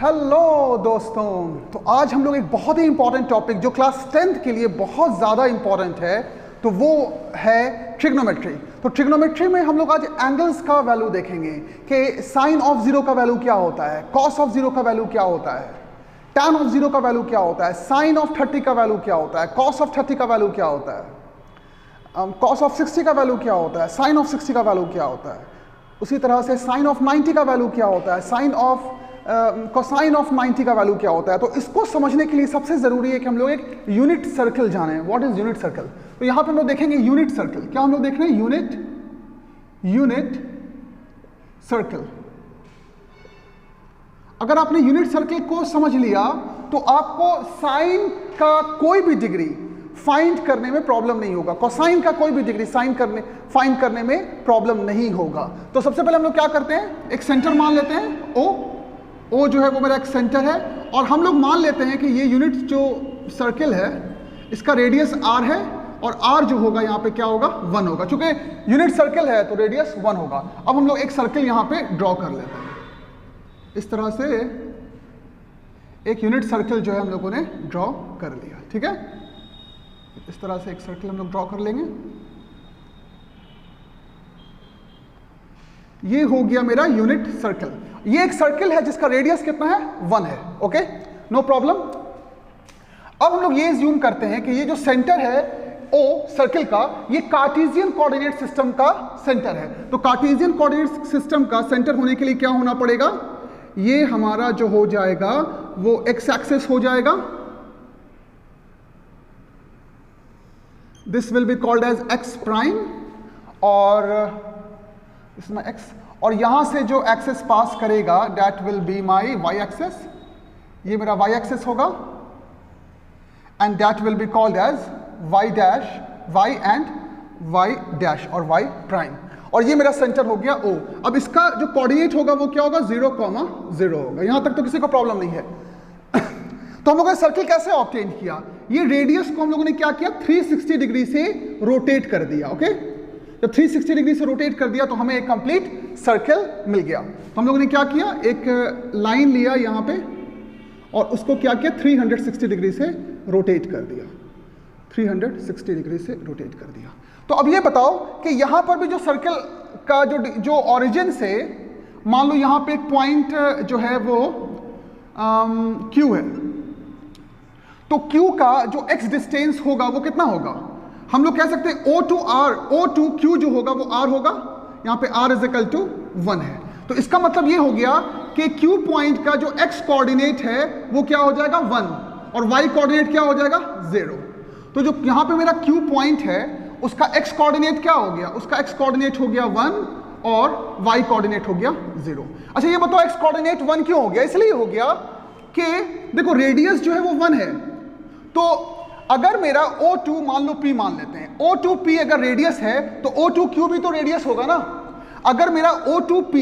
Hello दोस्तों, तो आज हम लोग एक बहुत ही इंपॉर्टेंट टॉपिक जो क्लास 10th के लिए बहुत ज़्यादा इंपॉर्टेंट है, तो वो है ट्रिग्नोमेट्री। तो ट्रिग्नोमेट्री में हम लोग आज एंगल्स का वैल्यू देखेंगे कि साइन ऑफ जीरो का वैल्यू क्या होता है, कॉस ऑफ जीरो का वैल्यू क्या होता है, टैन ऑफ जीरो का वैल्यू क्या होता है, साइन ऑफ 30 का वैल्यू क्या होता है, कॉस ऑफ 30 का वैल्यू क्या होता है, कॉस ऑफ 60 का वैल्यू क्या होता है, साइन ऑफ 60 का वैल्यू क्या होता है, उसी तरह से साइन ऑफ 90 का वैल्यू क्या होता है, साइन ऑफ कोसाइन ऑफ 90 का वैल्यू क्या होता है। तो इसको समझने के लिए सबसे जरूरी है कि हम लोग एक यूनिट सर्कल जाने। What is unit circle? तो यहां पे हम लोग देखेंगे यूनिट सर्कल। क्या हम लोग देख रहे हैं? Unit circle. अगर आपने यूनिट सर्कल को समझ लिया तो आपको साइन का कोई भी डिग्री फाइंड करने में प्रॉब्लम नहीं होगा, कोसाइन का कोई भी डिग्री फाइंड करने में प्रॉब्लम नहीं होगा। तो सबसे पहले हम लोग क्या करते हैं, एक सेंटर मान लेते हैं ओ जो है वो मेरा एक सेंटर है, और हम लोग मान लेते हैं कि ये यूनिट जो सर्कल है इसका रेडियस r है, और r जो होगा यहाँ पे क्या होगा, 1 होगा। चूंकि यूनिट सर्कल है तो रेडियस 1 होगा। अब हम लोग एक सर्कल यहाँ पे ड्रॉ कर लेते हैं। इस तरह से एक यूनिट सर्कल जो है हम लोगों ने ड्रॉ कर लिया। ठीक है, इस तरह से एक सर्कल हम लोग ड्रॉ कर लेंगे। ये हो गया मेरा यूनिट सर्कल। ये एक सर्कल है जिसका रेडियस कितना है, 1 है। Okay, no problem. अब हम लोग ये ज्यूम करते हैं कि ये जो सेंटर है ओ सर्कल का, ये कार्टेशियन कोऑर्डिनेट सिस्टम का सेंटर है। तो कार्टेशियन कोऑर्डिनेट सिस्टम का सेंटर होने के लिए क्या होना पड़ेगा, ये हमारा जो हो जाएगा वो एक्स एक्सिस हो जाएगा। This will be called as X prime, और इसमें एक्स, और यहां से जो एक्सिस पास करेगा that will be my Y axis. ये मेरा वाई एक्सिस होगा, and that will be called as Y dash, Y and Y dash और वाई प्राइम। और ये मेरा सेंटर हो गया ओ। अब इसका जो कोऑर्डिनेट होगा वो क्या होगा, 0,0 होगा। यहां तक तो किसी को प्रॉब्लम नहीं है। तो हम लोगों ने सर्कल कैसे ऑब्टेन किया, ये रेडियस को हम लोगों ने क्या किया, 360 डिग्री से रोटेट कर दिया। ओके, जब 360 डिग्री से रोटेट कर दिया तो हमें एक कंप्लीट सर्कल मिल गया। तो हम लोगों ने क्या किया, एक लाइन लिया यहां पे, और उसको क्या किया, 360 डिग्री से रोटेट कर दिया। 360 डिग्री से रोटेट कर दिया। तो अब ये बताओ कि यहां पर भी जो सर्कल का जो ओरिजिन से, मान लो यहां पे एक पॉइंट जो है वो Q है, तो Q का जो x डिस्टेंस होगा वो कितना होगा, हम लोग कह सकते हैं O to Q जो होगा वो R होगा। यहाँ पे R इज इक्वल टू 1 है। तो इसका मतलब ये हो गया कि Q पॉइंट का जो x कोऑर्डिनेट है वो क्या हो जाएगा, 1, और y कोऑर्डिनेट क्या हो जाएगा, 0। तो जो यहाँ पे मेरा Q पॉइंट है उसका x कोऑर्डिनेट क्या हो गया, उसका x कोऑर्डिनेट हो गया 1 और y कोऑर्डिनेट हो गया 0। अच्छा ये बताओ x कोऑर्डिनेट 1 क्यों हो गया? इसलिए हो गया कि देखो रेडियस जो है वो 1 है, तो अगर मेरा O2 मान लो P मान लेते हैं, O2P अगर रेडियस है तो O2Q भी तो रेडियस होगा ना। अगर मेरा O2P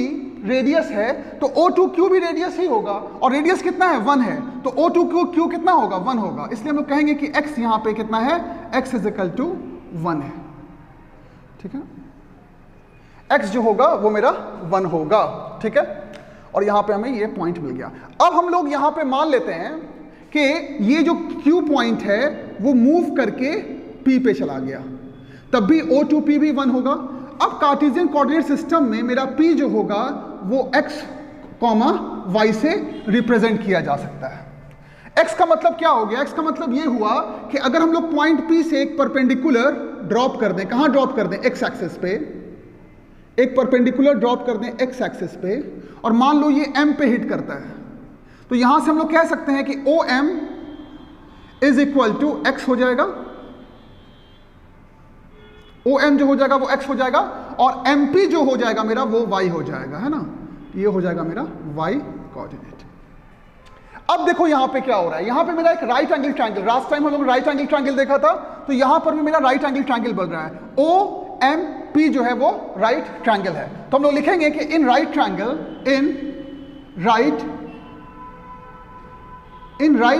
रेडियस है तो O2Q भी रेडियस ही होगा, और रेडियस कितना है, 1 है, तो O2Q कितना होगा, 1 होगा। इसलिए हम लोग कहेंगे कि x यहां पे कितना है, x इज इक्वल टू 1 है। ठीक है, x जो होगा वो मेरा 1 होगा। ठीक है, और यहां पे हमें ये पॉइंट मिल गया। अब हम लोग यहां पे मान लेते हैं कि ये जो Q पॉइंट है वो मूव करके P पे चला गया, तब भी O2P भी 1 होगा। अब कार्टेशियन कोऑर्डिनेट सिस्टम में मेरा P जो होगा वो x, y से रिप्रेजेंट किया जा सकता है। x का मतलब क्या हो गया, x का मतलब ये हुआ कि अगर हम लोग पॉइंट P से एक परपेंडिकुलर ड्रॉप कर दें, कहां ड्रॉप कर दें, x एक्सिस पे, एक परपेंडिकुलर ड्रॉप कर दें x एक्सिस पे, और मान लो ये m पे हिट करता है, तो यहां से हम लोग कह सकते हैं कि OM is equal to x हो जाएगा। OM जो हो जाएगा वो x हो जाएगा, और MP जो हो जाएगा मेरा वो y हो जाएगा, है ना। ये हो जाएगा मेरा y कोऑर्डिनेट। अब देखो यहां पे क्या हो रहा है, यहां पे मेरा एक right angle triangle, last time हम लोग राइट एंगल ट्रायंगल देखा था, तो यहां पर भी मेरा राइट एंगल ट्रायंगल बन रहा है। OMP जो है वो राइट ट्रायंगल है। तो हम लोग लिखेंगे कि in right triangle OMP right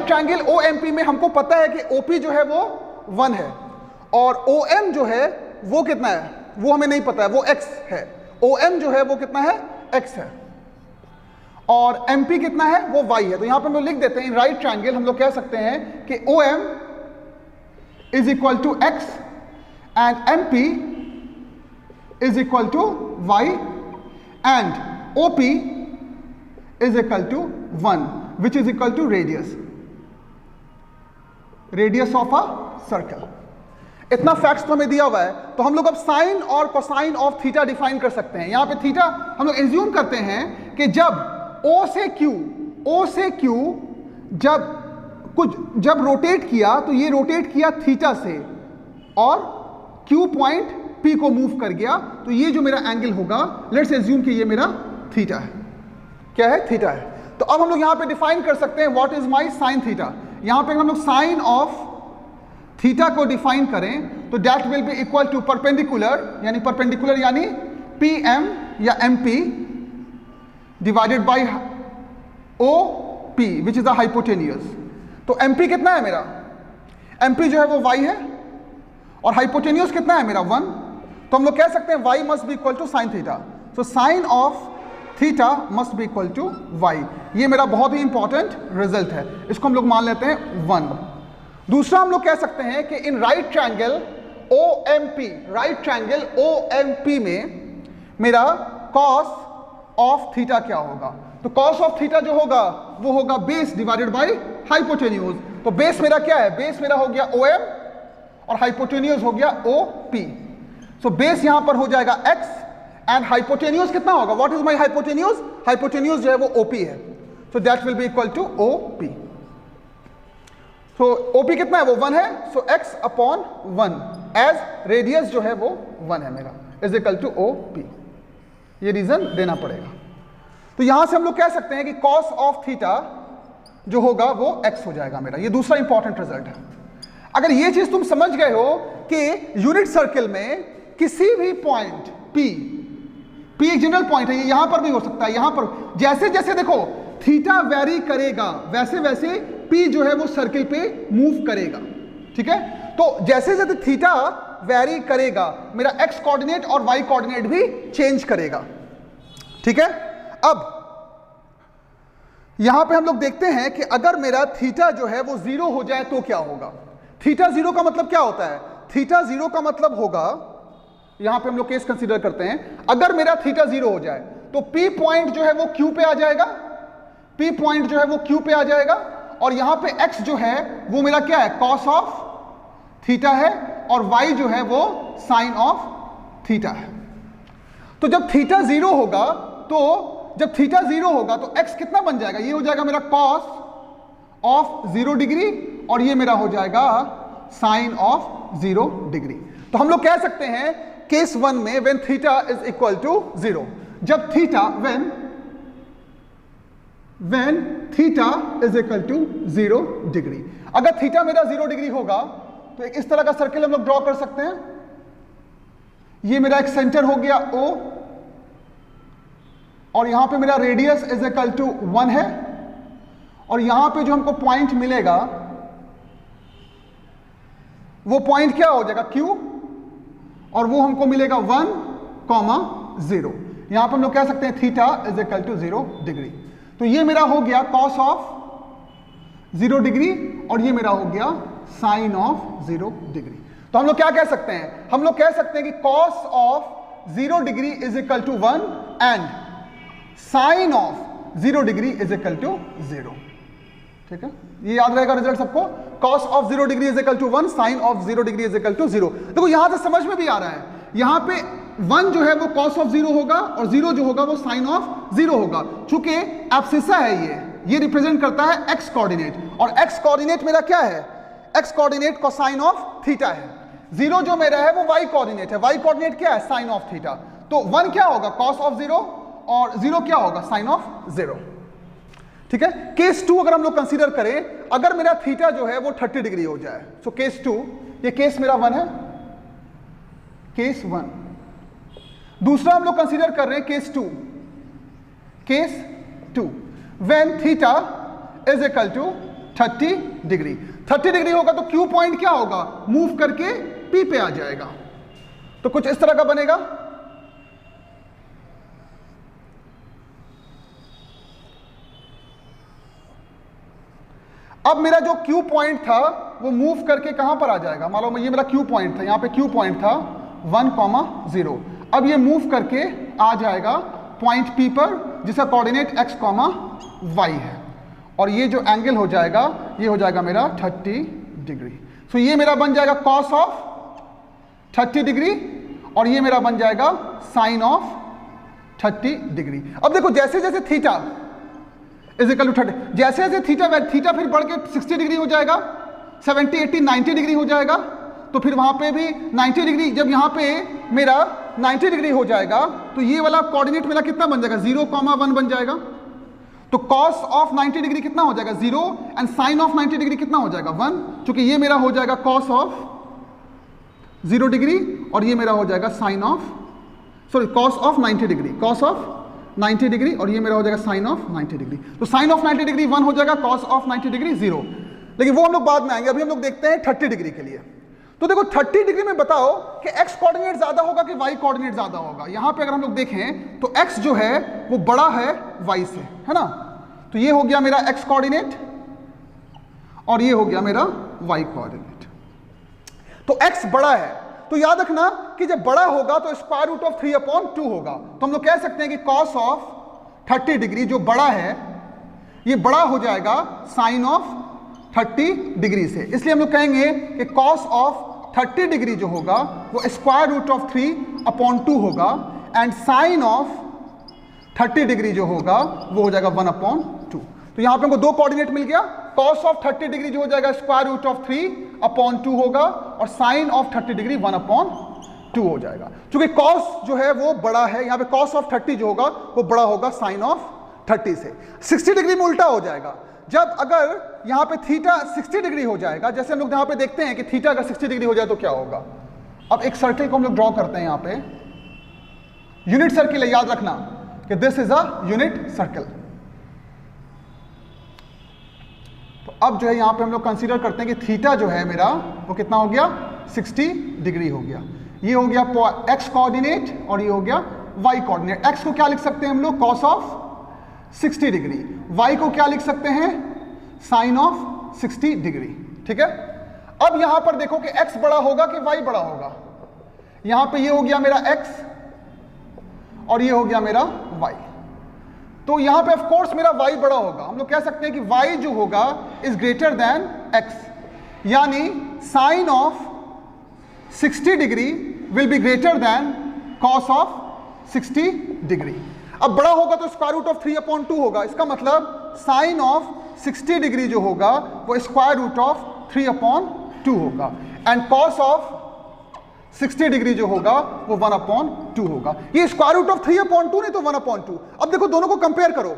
triangle OMP में हमको पता है कि OP जो है वो 1 है, और OM जो है वो कितना है वो हमें नहीं पता है, वो x है। OM जो है वो कितना है, x है, और MP कितना है, वो y है। तो यहां पे हम लोग लिख देते हैं इन राइट ट्रायंगल हम लोग कह सकते हैं कि OM is equal to x and MP is equal to y and OP is equal to 1 which is equal to radius of a circle. इतना फैक्ट्स तो हमें दिया हुआ है, तो हम लोग अब साइन और कोसाइन ऑफ थीटा डिफाइन कर सकते हैं। यहां पे थीटा हम लोग एज्यूम करते हैं कि जब O से Q जब रोटेट किया तो ये रोटेट किया थीटा से और Q पॉइंट P को मूव कर गया, तो ये जो मेरा एंगल होगा, लेट्स एज्यूम कि ये मेरा थीटा है। क्या है, थीटा है। तो अब हम लोग यहां पे डिफाइन कर सकते हैं what is my sine theta. यहां पे हम लोग साइन ऑफ थीटा को डिफाइन करें तो that will be equal to perpendicular यानी PM या MP divided by OP which is the hypotenuse. तो MP कितना है मेरा, MP जो है वो y है, और हाइपोटेन्यूज कितना है मेरा 1। तो हम लोग कह सकते हैं y must be equal to sine theta. So sine of theta must be equal to y। ये मेरा बहुत ही इंपॉर्टेंट रिजल्ट है, इसको हम लोग मान लेते हैं 1। दूसरा हम लोग कह सकते हैं कि इन राइट ट्रायंगल OMP में मेरा कॉस ऑफ थीटा क्या होगा। तो कॉस ऑफ थीटा जो होगा वो होगा बेस डिवाइडेड बाय हाइपोटेन्यूज। तो बेस मेरा क्या है, बेस मेरा हो गया OM और हाइपोटेन्यूज हो गया OP। सो बेस यहां पर हो जाएगा x एंड हाइपोटेन्यूज कितना होगा, what is my hypotenuse, hypotenuse जो है वो OP है। So that will be equal to OP। So OP कितना है, वो 1 है। So x upon 1 as radius जो है वो 1 है मेरा, इज इक्वल टू OP। ये रीजन देना पड़ेगा। तो यहां से हम लोग कह सकते हैं कि कॉस ऑफ थीटा जो होगा वो x हो जाएगा मेरा। ये दूसरा इंपॉर्टेंट रिजल्ट है। अगर ये चीज तुम समझ गए हो कि यूनिट सर्कल में किसी भी पॉइंट P एक जनरल पॉइंट है, ये यहां पर भी हो सकता है, यहां पर जैसे जैसे देखो थीटा वेरी करेगा वैसे वैसे P जो है वो सर्किल पे मूव करेगा। ठीक है, तो जैसे जैसे थीटा वेरी करेगा मेरा x कोऑर्डिनेट और y कोऑर्डिनेट भी चेंज करेगा। ठीक है, अब यहां पे हम लोग देखते हैं कि अगर मेरा थीटा जो है वो 0 हो जाए तो क्या होगा। थीटा 0 का मतलब क्या होता है, थीटा 0 का मतलब होगा, यहां पे हम लोग केस कंसीडर करते हैं, अगर मेरा थीटा 0 हो जाए तो P पॉइंट जो है वो Q पे आ जाएगा, P पॉइंट जो है वो Q पे आ जाएगा, और यहां पे x जो है वो मेरा क्या है, कॉस ऑफ थीटा है, और y जो है वो साइन ऑफ थीटा है। तो जब थीटा 0 होगा तो x कितना बन जाएगा, ये हो जाएगा मेरा कॉस ऑफ 0 डिग्री, और ये मेरा हो जाएगा साइन ऑफ 0 डिग्री। तो हम लोग कह सकते हैं केस 1 में when theta is equal to 0, जब theta when theta is equal to 0 degree, अगर थीटा मेरा 0 डिग्री होगा तो एक इस तरह का सर्किल हम लोग ड्रॉ कर सकते हैं। ये मेरा एक सेंटर हो गया O, और यहां पे मेरा रेडियस इज इक्वल टू 1 है, और यहां पे जो हमको पॉइंट मिलेगा वो पॉइंट क्या हो जाएगा, Q, और वो हमको मिलेगा 1,0। यहां पर हम लोग कह सकते हैं theta is equal to 0 degree. तो ये मेरा हो गया कॉस ऑफ 0 डिग्री, और ये मेरा हो गया साइन ऑफ 0 डिग्री। तो हम लोग क्या कह सकते हैं, हम लोग कह सकते हैं कि cos of 0 degree is equal to 1 and sine of 0 degree is equal to 0। ठीक है, ये याद रहेगा रिजल्ट सबको, cos of 0 degree is equal to 1, sine of 0 degree is equal to 0। देखो यहां से समझ में भी आ रहा है, यहां पे 1 जो है वो कॉस ऑफ 0 होगा, और 0 जो होगा वो साइन ऑफ 0 होगा। चूंकि एब्सिसा है, ये रिप्रेजेंट करता है x कोऑर्डिनेट, और x कोऑर्डिनेट मेरा क्या है, x coordinate cosine of theta है। 0 जो मेरा है वो y कोऑर्डिनेट है, y कोऑर्डिनेट क्या है, साइन ऑफ थीटा। तो 1 क्या होगा, कॉस ऑफ 0, और 0 क्या होगा, साइन ऑफ 0। ठीक है, केस 2 अगर हम लोग कंसीडर करें, अगर मेरा थीटा जो है वो 30 डिग्री हो जाए, सो केस 2, ये केस मेरा 1 है, केस 1। दूसरा हम लोग कंसीडर कर रहे हैं case 2, when theta is equal to 30 degree. 30 degree होगा तो Q पॉइंट क्या होगा, मूव करके P पे आ जाएगा। तो कुछ इस तरह का बनेगा, अब मेरा जो Q पॉइंट था वो मूव करके कहां पर आ जाएगा, मान लो ये मेरा Q पॉइंट था, यहां पे Q पॉइंट था 1,0, अब ये मूव करके आ जाएगा पॉइंट P पर जिसका कोऑर्डिनेट x, y है, और ये जो एंगल हो जाएगा ये हो जाएगा मेरा 30 डिग्री। सो ये मेरा बन जाएगा cos ऑफ 30 डिग्री और ये मेरा बन जाएगा साइन ऑफ 30 डिग्री। अब देखो जैसे जैसे थीटा इज इक्वल टू 30, जैसे जैसे थीटा फिर बढ़ के 60 डिग्री हो जाएगा, 70, 80, 90 डिग्री हो जाएगा, तो फिर वहां पे भी 90 डिग्री, जब यहां पे मेरा 90 डिग्री हो जाएगा तो ये वाला कोऑर्डिनेट मेरा कितना बन जाएगा, 0,1 बन जाएगा। तो cos ऑफ 90 डिग्री कितना हो जाएगा 0 एंड साइन ऑफ 90 डिग्री कितना हो जाएगा 1, क्योंकि ये मेरा हो जाएगा cos ऑफ 0 डिग्री और ये मेरा हो जाएगा sine of, sorry cos of 90 degree, cos of 90 degree और ये मेरा हो जाएगा साइन ऑफ 90 डिग्री। तो साइन ऑफ 90 डिग्री 1 हो जाएगा, cos ऑफ 90 डिग्री 0, लेकिन वो हम लोग बाद में आएंगे, अभी हम लोग देखते हैं 30 डिग्री के लिए। तो देखो 30 डिग्री में बताओ कि x कोऑर्डिनेट ज्यादा होगा कि y कोऑर्डिनेट ज्यादा होगा। यहां पे अगर हम लोग देखें तो x जो है वो बड़ा है y से, है ना, तो ये हो गया मेरा x कोऑर्डिनेट और ये हो गया मेरा y कोऑर्डिनेट। तो x बड़ा है तो याद रखना कि जब बड़ा होगा तो स्क्वायर रूट ऑफ 3/2 होगा। तो हम लोग कह सकते हैं कि cos ऑफ 30 डिग्री जो बड़ा है ये बड़ा हो जाएगा साइन ऑफ 30 डिग्री से, इसलिए हम लोग कहेंगे कि cos ऑफ 30 डिग्री जो होगा वो स्क्वायर रूट ऑफ 3/2 होगा एंड साइन ऑफ 30 डिग्री जो होगा वो हो जाएगा 1/2। तो यहां पे हमको दो कोऑर्डिनेट मिल गया, cos ऑफ 30 डिग्री जो हो जाएगा स्क्वायर रूट ऑफ 3/2 होगा और साइन ऑफ 30 डिग्री 1/2 हो जाएगा। क्योंकि cos जो है वो बड़ा है, यहां पे cos ऑफ 30 जो होगा वो बड़ा होगा साइन ऑफ 30 से। 60 डिग्री में उल्टा हो जाएगा, जब अगर यहां पे थीटा 60 डिग्री हो जाएगा, जैसे हम लोग यहां पे देखते हैं कि थीटा अगर 60 डिग्री हो जाए तो क्या होगा। अब एक सर्कल को हम लोग ड्रॉ करते हैं, यहां पे यूनिट सर्कल है, याद रखना कि this is a unit circle. तो अब जो है यहां पे हम लोग कंसीडर करते हैं कि थीटा जो है मेरा वो कितना हो गया 60 डिग्री हो गया। ये हो गया x कोऑर्डिनेट और ये हो गया y कोऑर्डिनेट। x को क्या लिख सकते हैं हम लोग cos ऑफ 60 डिग्री, y को क्या लिख सकते हैं साइन ऑफ 60 डिग्री, ठीक है। अब यहां पर देखो कि x बड़ा होगा कि y बड़ा होगा। यहां पे ये हो गया मेरा x और ये हो गया मेरा y, तो यहां पे ऑफ कोर्स मेरा y बड़ा होगा। हम लोग कह सकते हैं कि y जो होगा इज ग्रेटर देन x, यानी sine of 60 degree will be greater than cos of 60 degree. अब बड़ा होगा तो स्क्वायर रूट ऑफ 3/2 होगा, इसका मतलब साइन ऑफ 60 डिग्री जो होगा वो स्क्वायर रूट ऑफ 3/2 होगा एंड cos ऑफ 60 डिग्री जो होगा वो 1/2 होगा। ये स्क्वायर रूट ऑफ 3/2 नहीं तो 1/2। अब देखो दोनों को कंपेयर करो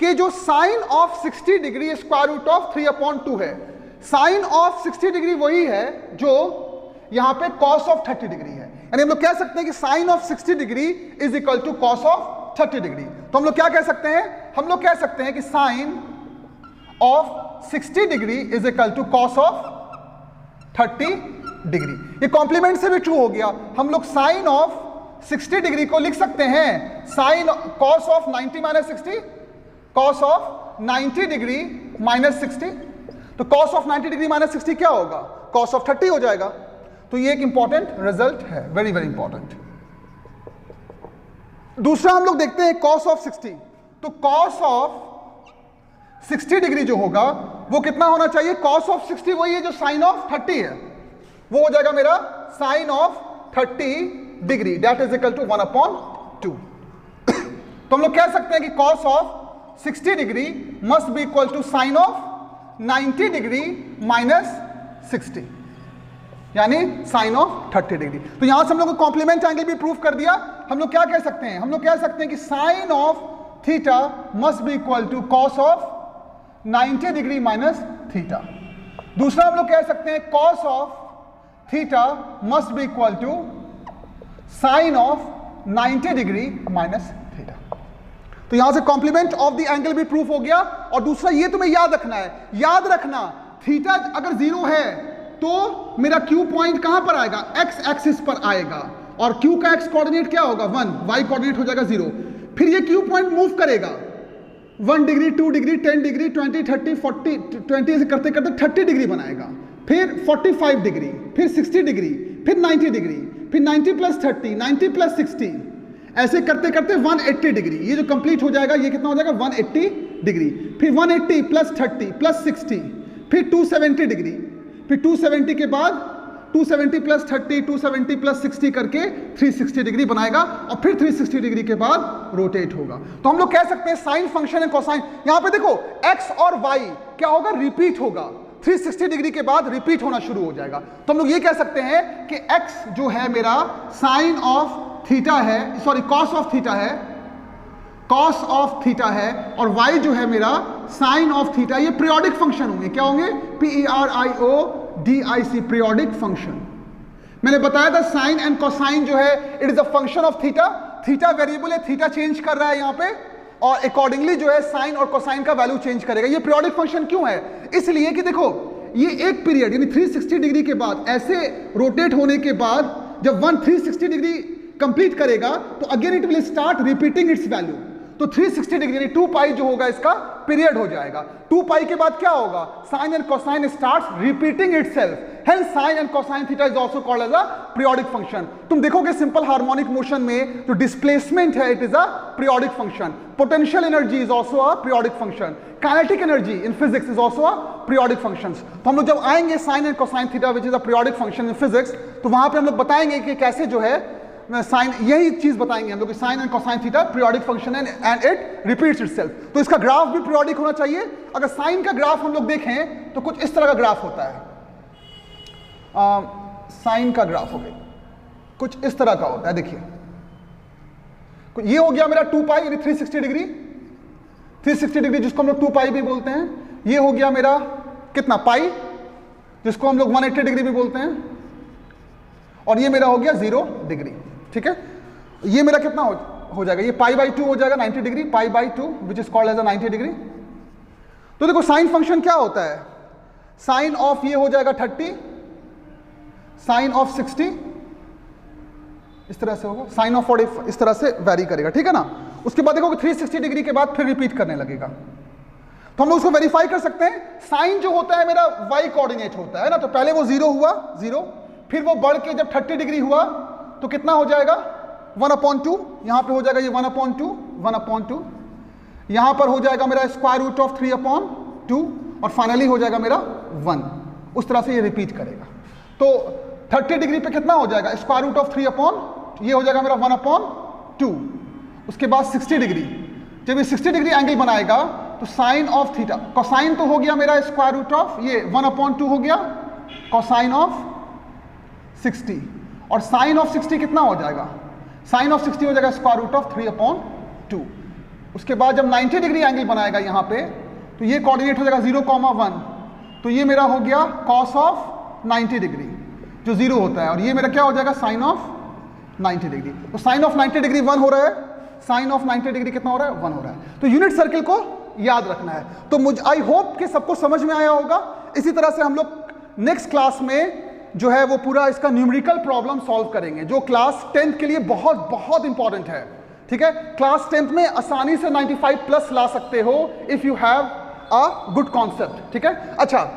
कि जो sine of 60 degree square root of 3/2 है, साइन ऑफ 60 डिग्री वही है जो यहां पे cos ऑफ 30 डिग्री है, यानी हम लोग कह सकते हैं कि sine of 60 degree is equal to cos of 30 degree. तो हम लोग क्या कह सकते हैं, हम लोग कह सकते हैं कि sine of 60 degree is equal to cos of 30 degree. ये कॉम्प्लीमेंट से भी ट्रू हो गया, हम लोग साइन ऑफ 60 डिग्री को लिख सकते हैं sine cos of 90 minus 60, cos of 90 degree minus 60। तो cos ऑफ 90 डिग्री माइनस 60 क्या होगा, cos ऑफ 30 हो जाएगा। तो ये एक इंपॉर्टेंट रिजल्ट है, वेरी वेरी इंपॉर्टेंट। दूसरा हम लोग देखते हैं cos ऑफ 60। तो cos ऑफ 60 डिग्री जो होगा वो कितना होना चाहिए, cos ऑफ 60 वही है जो साइन ऑफ 30 है, वो हो जाएगा मेरा sine of 30 degree that is equal to 1/2। तो हम लोग कह सकते हैं कि cos of 60 degree must be equal to sine of 90 degree minus 60, यानी साइन ऑफ 30 डिग्री। तो यहां से हम लोग कॉम्प्लीमेंट एंगल भी प्रूव कर दिया। हम लोग क्या कह सकते हैं, हम लोग कह सकते हैं कि sine of theta must be equal to cos of 90 degree minus theta. दूसरा हम लोग कह सकते हैं cos of theta must be equal to sine of 90 degree minus theta. तो यहां से कॉम्प्लीमेंट ऑफ द एंगल भी प्रूफ हो गया। और दूसरा ये तुम्हें याद रखना है, याद रखना थीटा अगर 0 है तो मेरा Q पॉइंट कहां पर आएगा, x एक्सिस पर आएगा और Q का x कोऑर्डिनेट क्या होगा 1, y कोऑर्डिनेट हो जाएगा 0। फिर ये Q पॉइंट मूव करेगा, 1 डिग्री, 2 डिग्री, 10 डिग्री, 20, 30, 40, 20 ऐसे करते करते 30 डिग्री बनाएगा, फिर 45 डिग्री, फिर 60 डिग्री, फिर 90 डिग्री, फिर 90 प्लस 30, 90 प्लस 60, ऐसे करते करते 180 डिग्री। ये जो कंप्लीट हो जाएगा ये कितना हो जाएगा 180 डिग्री, फिर 180 प्लस 30 प्लस 60, फिर 270 डिग्री, फिर 270 के बाद 270 प्लस 30, 270 प्लस 60 करके 360 डिग्री बनाएगा और फिर 360 डिग्री के बाद रोटेट होगा। तो हम लोग कह सकते हैं साइन फंक्शन है कोसाइन। यहां पे देखो x और y क्या होगा, रिपीट होगा, 360 डिग्री के बाद रिपीट होना शुरू हो जाएगा। तो हम लोग ये कह सकते हैं कि x जो है मेरा साइन ऑफ थीटा है, सॉरी कॉस ऑफ थीटा है, कॉस ऑफ थीटा है, और y जो है मेरा साइन ऑफ थीटा। ये पीरियोडिक फंक्शन होंगे, क्या होंगे, PERIODIC, पीरियोडिक फंक्शन। मैंने बताया था साइन एंड कोसाइन जो है it is a function of theta. Theta variable है, थीटा चेंज कर रहा है यहाँ पे, और अकॉर्डिंगली जो है साइन और कोसाइन का वैल्यू चेंज करेगा। ये पीरियोडिक फंक्शन क्यों है, इसलिए कि देखो ये एक पीरियड यानी 360 डिग्री के बाद ऐसे रोटेट होने के बाद जब 360 डिग्री कंप्लीट करेगा तो again it will start repeating it's value. तो 360 डिग्री 2 पाई जो होगा इसका पीरियड हो जाएगा। 2 पाई के बाद क्या होगा, sine and cosine starts repeating itself, hence sine and cosine theta is also called as a periodic function. तुम देखोगे सिंपल हार्मोनिक मोशन में जो डिस्प्लेसमेंट है it is a periodic function. Potential energy is also a periodic function. Kinetic energy in physics is also a periodic function. तो हम लोग जब आएंगे sine and cosine theta which is a periodic function in physics, तो वहां पे हम लोग बताएंगे कि कैसे जो है साइन, यही चीज बताएंगे हम लोग, sine and cosine theta periodic function है एंड इट रिपीट्स इटसेल्फ। तो इसका ग्राफ भी पीरियोडिक होना चाहिए। अगर साइन का ग्राफ हम लोग देखें तो कुछ इस तरह का ग्राफ होता है, साइन का ग्राफ हो गया कुछ इस तरह का होता है। देखिए ये हो गया मेरा 2 पाई यानी 360 डिग्री, 360 डिग्री जिसको हम लोग 2 पाई भी बोलते हैं। ये हो गया मेरा कितना पाई, जिसको हम लोग 180 डिग्री भी बोलते हैं, और ये मेरा हो गया 0 डिग्री। ठीक है, ये मेरा कितना हो जाएगा, ये पाई बाई 2 हो जाएगा 90 degree, pi by 2 which is called as a 90 degree. तो देखो साइन फंक्शन क्या होता है, साइन ऑफ ये हो जाएगा 30, साइन ऑफ 60 इस तरह से होगा, साइन ऑफ 40 इस तरह से वैरी करेगा। ठीक है ना, उसके बाद देखो 360 डिग्री के बाद फिर रिपीट करने लगेगा। तो हम लोग उसको वेरीफाई कर सकते हैं। साइन जो होता है मेरा y कोऑर्डिनेट होता है ना, तो पहले वो 0 हुआ 0, फिर वो बढ़ के जब 30 डिग्री हुआ तो कितना हो जाएगा 1/2, यहां पे हो जाएगा ये 1/2, यहां पर हो जाएगा मेरा स्क्वायर रूट ऑफ 3/2 और फाइनली हो जाएगा मेरा 1। उस तरह से ये रिपीट करेगा। तो 30 डिग्री पे कितना हो जाएगा, स्क्वायर रूट ऑफ 3/, ये हो जाएगा मेरा 1/2। उसके बाद 60 डिग्री, जब ये 60 डिग्री एंगल बनाएगा तो साइन ऑफ थीटा, कोसाइन तो हो गया मेरा स्क्वायर रूट ऑफ ये 1/2 हो गया, कोसाइन ऑफ 60, और साइन ऑफ 60 कितना हो जाएगा, साइन ऑफ 60 हो जाएगा स्क्वायर रूट ऑफ 3/2। उसके बाद जब 90 डिग्री एंगल बनाएगा यहां पे तो ये कोऑर्डिनेट हो जाएगा 0,1, तो ये मेरा हो गया कॉस ऑफ 90 डिग्री जो 0 होता है, और ये मेरा क्या हो जाएगा साइन ऑफ 90 डिग्री। तो साइन ऑफ 90 डिग्री 1 हो रहा है, साइन ऑफ 90 डिग्री कितना हो रहा है 1 हो रहा है। तो यूनिट सर्किल को याद रखना है। तो मुझे आई होप कि सबको समझ में आया होगा। इसी तरह से हम लोग नेक्स्ट क्लास में जो है वो पूरा इसका न्यूमेरिकल प्रॉब्लम सॉल्व करेंगे, जो क्लास 10th के लिए बहुत बहुत इंपॉर्टेंट है। ठीक है, क्लास 10th में आसानी से 95 प्लस ला सकते हो if you have a good concept. ठीक है, अच्छा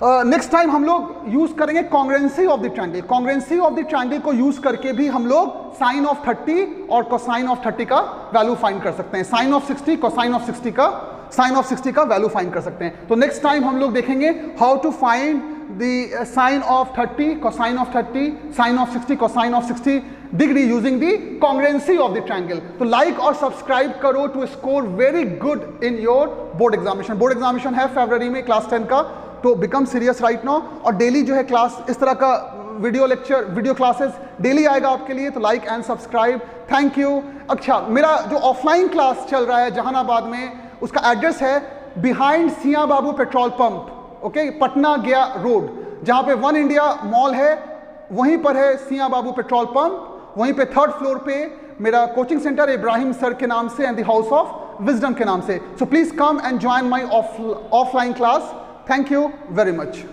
नेक्स्ट टाइम हम लोग यूज करेंगे congruency of the triangle. Congruency of the triangle को यूज करके भी हम लोग साइन ऑफ 30 और कोसाइन ऑफ 30 का वैल्यू फाइंड कर सकते हैं। साइन ऑफ 60 कोसाइन ऑफ 60 का साइन ऑफ 60 का वैल्यू फाइंड कर सकते हैं। तो नेक्स्ट टाइम हम लोग देखेंगे how to find the sine of 30 cosine of 30 sine of 60 cosine of 60 degree using the congruency of the triangle. तो like और subscribe करो to score very good in your board examination. board examination है फरवरी में class 10 का, तो become serious right now। और daily जो है क्लास इस तरह का video lecture video classes daily आएगा आपके लिए, तो like and subscribe. Thank you. अच्छा, मेरा जो ऑफलाइन क्लास चल रहा है जहानाबाद में, उसका एड्रेस है बिहाइंड सिया बाबू पेट्रोल पंप, ओके, पटना गया रोड, जहां पे वन इंडिया मॉल है वहीं पर है सिया बाबू पेट्रोल पंप। वहीं पे 3rd फ्लोर पे मेरा कोचिंग सेंटर इब्राहिम सर के नाम से and the house of wisdom के नाम से। So please come and join my offline class. Thank you very much.